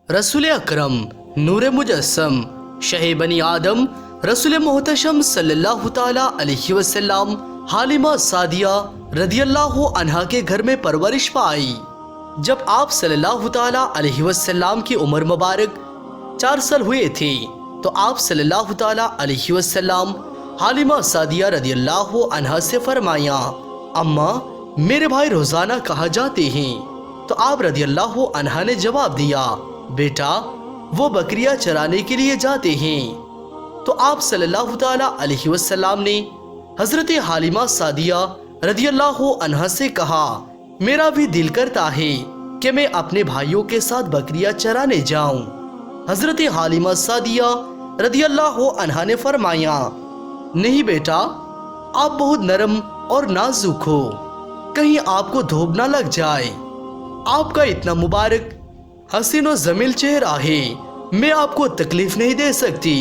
रसूल अकरम नूर मुजस्सम शहे बनी आदम रसूल मोहतशम सल्लल्लाहु ताला अलैहि वसल्लम हालिमा सादिया रदियल्लाहु अन्हा के घर में परवरिश पाई। जब आप सल्लल्लाहु ताला अलैहि वसल्लम की उम्र मुबारक 4 साल हुए थे तो आप सल्लल्लाहु ताला अलैहि वसल्लम हालिमा सादिया रदियल्लाहु अन्हा से फरमाया, अम्मा मेरे भाई रोजाना कहाँ जाते हैं? तो आप रदियल्लाहु अन्हा ने जवाब दिया, बेटा वो बकरियां चराने के लिए जाते हैं। तो आप सल्लल्लाहु ताला अलैहि वसल्लम ने हजरत हालिमा सादिया रदियल्लाहु अन्हा से कहा, मेरा भी दिल करता है कि मैं अपने भाइयों के साथ बकरियां चराने जाऊं। हजरत हालिमा सादिया रदियल्लाहु अन्हा ने फरमाया, नहीं बेटा, आप बहुत नरम और नाजुक हो, कहीं आपको धूप ना लग जाए। आपका इतना मुबारक हसीन और जमील चेहरा है, मैं आपको तकलीफ नहीं दे सकती।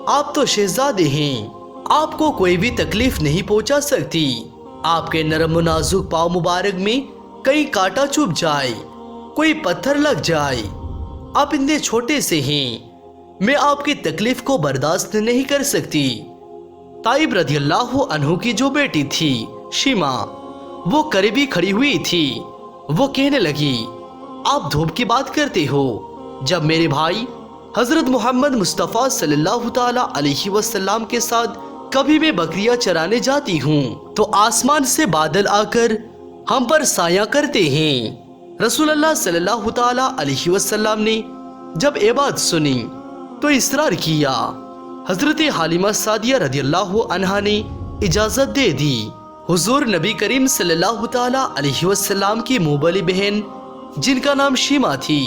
आप तो शहजादे हैं, आपको कोई भी तकलीफ नहीं पहुंचा सकती। आपके नरम नाजुक पाँव मुबारक में कहीं कांटा चुभ जाए, कोई पत्थर लग जाए, आप इतने छोटे से हैं, मैं आपकी तकलीफ को बर्दाश्त नहीं कर सकती। ताइब रदियल्लाहु अन्हु की जो बेटी थी शीमा, वो करीबी खड़ी हुई थी। वो कहने लगी, आप धूप की बात करते हो, जब मेरे भाई हजरत मोहम्मद मुस्तफ़ा सल्लल्लाहु ताला अलैहि वसल्लम के साथ कभी मैं बकरियां चराने जाती हूँ तो आसमान से बादल आकर हम पर साया करते हैं। रसूलुल्लाह सल्लल्लाहु ताला अलैहि वसल्लम ने जब ये बात सुनी तो इसरार किया। हजरत हालिमा सादिया रदियल्लाहु अन्हा ने इजाजत दे दी। हुजूर नबी करीम सल्लल्लाहु ताला अलैहि वसल्लम की मुबली बहन जिनका नाम शीमा थी,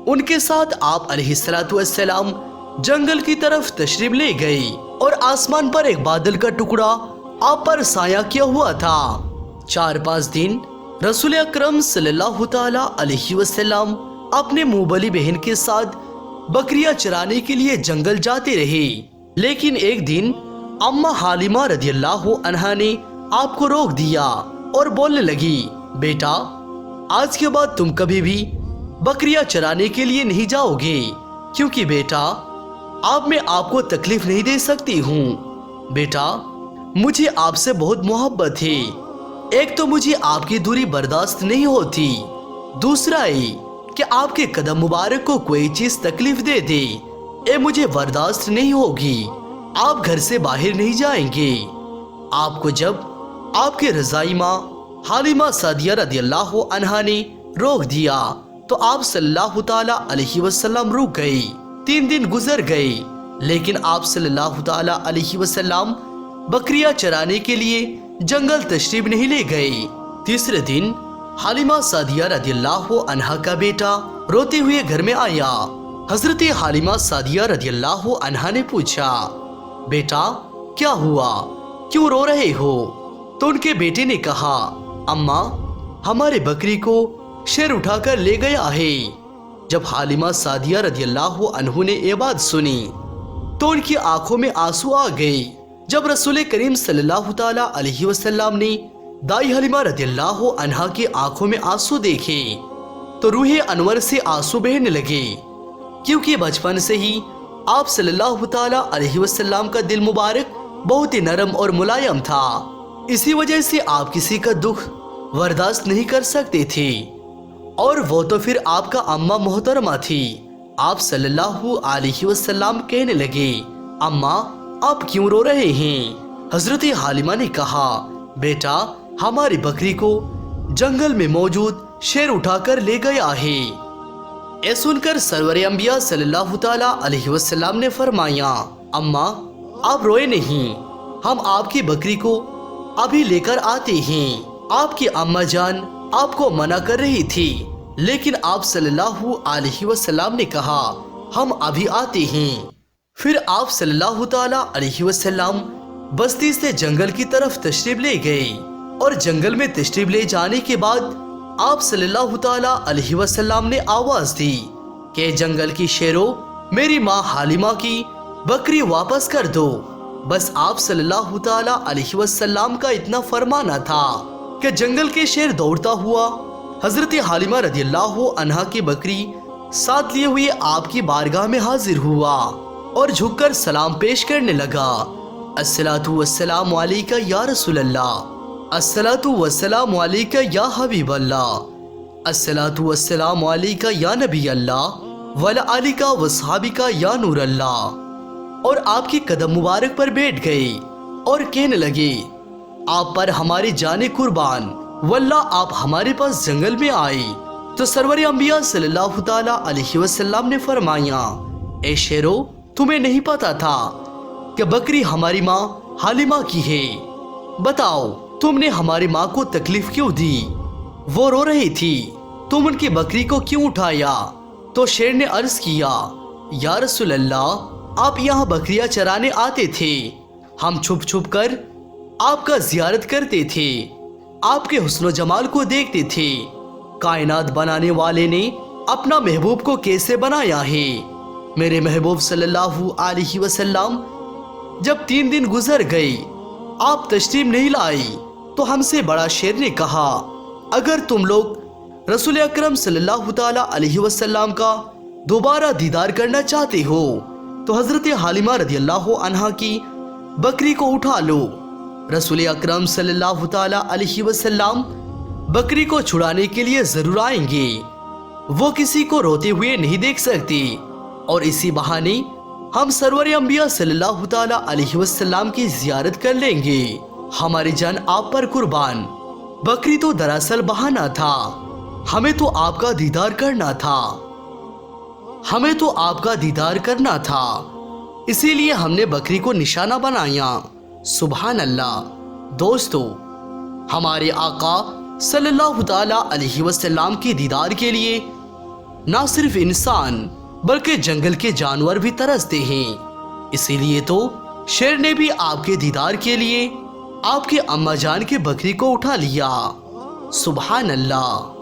उनके साथ आप अलैहिस्सलातु वस्सलाम जंगल की तरफ तशरीफ ले गए और आसमान पर एक बादल का टुकड़ा आप पर साया किया हुआ था। 4-5 दिन रसूल अकरम सल्लल्लाहु ताला अलैहि वसल्लम अपने मुबली बहन के साथ बकरियां चराने के लिए जंगल जाते रहे। लेकिन एक दिन अम्मा हालिमा रदियल्लाहु अन्हा ने आपको रोक दिया और बोलने लगी, बेटा आज के बाद तुम कभी भी बकरियां चराने के लिए नहीं जाओगे, क्योंकि बेटा अब मैं आपको तकलीफ नहीं दे सकती हूँ। बेटा मुझे आपसे बहुत मोहब्बत है, एक तो मुझे आपकी दूरी बर्दाश्त नहीं होती, दूसरा ये कि आपके कदम मुबारक को कोई चीज तकलीफ दे दे, ये मुझे बर्दाश्त नहीं होगी। आप घर से बाहर नहीं जाएंगे। आपको जब आपके रज़ाई माँ हालिमा सादिया रदियल्लाहु अन्हा ने रोक दिया तो आप सल्लल्लाहु ताला अलैहि वसल्लम रुक गए। 3 दिन गुजर गए, लेकिन आप सल्लल्लाहु ताला अलैहि वसल्लम बकरियां चराने के लिए जंगल तशरीफ नहीं ले गए। तीसरे दिन हालिमा सादिया रदियल्लाहु अन्हा का बेटा रोते हुए घर में आया। हजरत हालिमा सादिया रदियल्लाहु अन्हा ने पूछा, बेटा क्या हुआ, क्यों रो रहे हो? तो उनके बेटे ने कहा, अम्मा हमारे बकरी को शेर उठाकर ले गया है। जब हालिमा सादिया रदियल्लाहु अन्हु ने ये बात सुनी तो उनकी आंखों में आंसू आ गए। जब रसूल करीम सल्लल्लाहु ताला अलैहि वसल्लम ने दाई हालिमा रदियल्लाहु अन्हा की आंखों में आंसू देखे तो रूहे अनवर से आंसू बहने लगे, क्योंकि बचपन से ही आप सल्लल्लाहु ताला अलैहि वसल्लम का दिल मुबारक बहुत ही नरम और मुलायम था। इसी वजह से आप किसी का दुख बर्दाश्त नहीं कर सकते थे, और वो तो फिर आपका अम्मा मोहतरमा थी। आप सल्लल्लाहु अलैहि वसल्लम कहने लगे, अम्मा आप क्यों रो रहे हैं? हजरत हालिमा ने कहा, बेटा हमारी बकरी को जंगल में मौजूद शेर उठाकर ले गया है। ये सुनकर सरवर अंबिया सल्लल्लाहु ताला अलैहि वसल्लम ने फरमाया, अम्मा आप रोए नहीं, हम आपकी बकरी को अभी लेकर आते हैं। आपकी अम्मा जान आपको मना कर रही थी, लेकिन आप सल्लल्लाहु अलैहि वसल्लम ने कहा हम अभी आते हैं। फिर आप सल्लल्लाहु ताला अलैहि वसल्लम बस्ती से जंगल की तरफ तशरीफ ले गए, और जंगल में तशरीफ ले जाने के बाद आप सल्लल्लाहु ताला अलैहि वसल्लम ने आवाज दी कि जंगल की शेरों, मेरी माँ हालिमा की बकरी वापस कर दो। बस आप सल्लल्लाहु ताला अलैहि वसल्लम का इतना फरमाना था कि जंगल के शेर दौड़ता हुआ हजरत हालिमा रदियल्लाहु अन्हा की बकरी साथ लिए हुए आपकी बारगाह में हाजिर हुआ और झुककर सलाम पेश करने लगा। अस्सलातु वस्सलामु अलैका या रसूल अल्लाह, अस्सलातु वस्सलामु अलैका या हबीब अल्लाह, अस्सलातु वस्सलामु अलैका या नबी अल्लाह वला आलिका वसहाबिका या नूर अल्लाह। और आपके कदम मुबारक पर बैठ गए और कहने लगे, आप पर हमारी जाने कुर्बान, वल्लाह आप हमारे पास जंगल में आए तो सरवर अंबिया सल्लल्लाहु ताला अलैहि वसल्लम ने फरमाया, ए शेरो, तुम्हें नहीं पता था कि बकरी हमारी माँ हालिमा की है? बताओ तुमने हमारी माँ को तकलीफ क्यों दी? वो रो रही थी, तुम उनकी बकरी को क्यों उठाया? तो शेर ने अर्ज किया, या रसूल अल्लाह, आप यहाँ बकरियां चराने आते थे, हम छुप छुप कर आपका जियारत करते थे, आपके हुस्न जमाल को देखते थे। कायनात बनाने वाले ने अपना महबूब को कैसे बनाया है? मेरे महबूब सल्लल्लाहु अलैहि वसल्लम जब 3 दिन गुजर गए, आप तशरीफ नहीं लाई तो हमसे बड़ा शेर ने कहा, अगर तुम लोग रसूल अकरम सल्लल्लाहु ताला अलैहि वसल्लम का दोबारा दीदार करना चाहते हो तो हजरत हालिमा रदियल्लाहु अन्हा की बकरी को उठा लो। रसूल अकरम सल्लल्लाहु ताला अलैहि वसल्लम बकरी को छुड़ाने के लिए जरूर आएंगे। वो किसी को रोते हुए नहीं देख सकते और इसी बहाने हम सरवर अंबिया सल्लल्लाहु ताला अलैहि वसल्लम की जियारत कर लेंगे। हमारी जान आप पर कुर्बान। बकरी तो दरअसल बहाना था, हमें तो आपका दीदार करना था, हमें तो आपका दीदार करना था, इसीलिए हमने बकरी को निशाना बनाया। सुभान अल्लाह। दोस्तों, हमारे आका सल्लल्लाहु ताला अलैहि वसल्लम के दीदार के लिए ना सिर्फ इंसान बल्कि जंगल के जानवर भी तरसते हैं। इसीलिए तो शेर ने भी आपके दीदार के लिए आपके अम्मा जान की बकरी को उठा लिया। सुभान अल्लाह।